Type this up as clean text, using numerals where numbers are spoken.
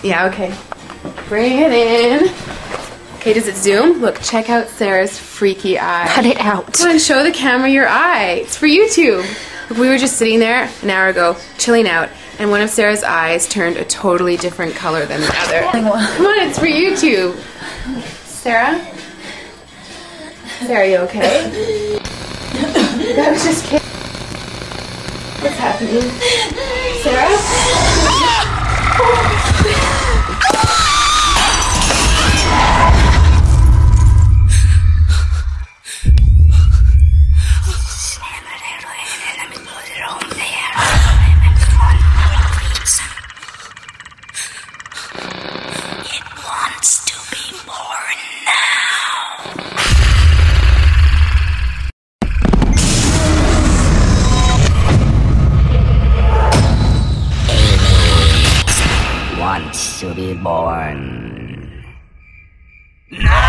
Yeah, okay. Bring it in. Okay, does it zoom? Look, check out Sarah's freaky eye. Cut it out. Come on, show the camera your eye. It's for YouTube. Look, we were just sitting there an hour ago, chilling out, and one of Sarah's eyes turned a totally different color than the other. Come on, it's for YouTube. Sarah? Sarah, are you okay? That was just kidding. What's happening? Sarah? It wants to be born now. Amy wants to be born. No!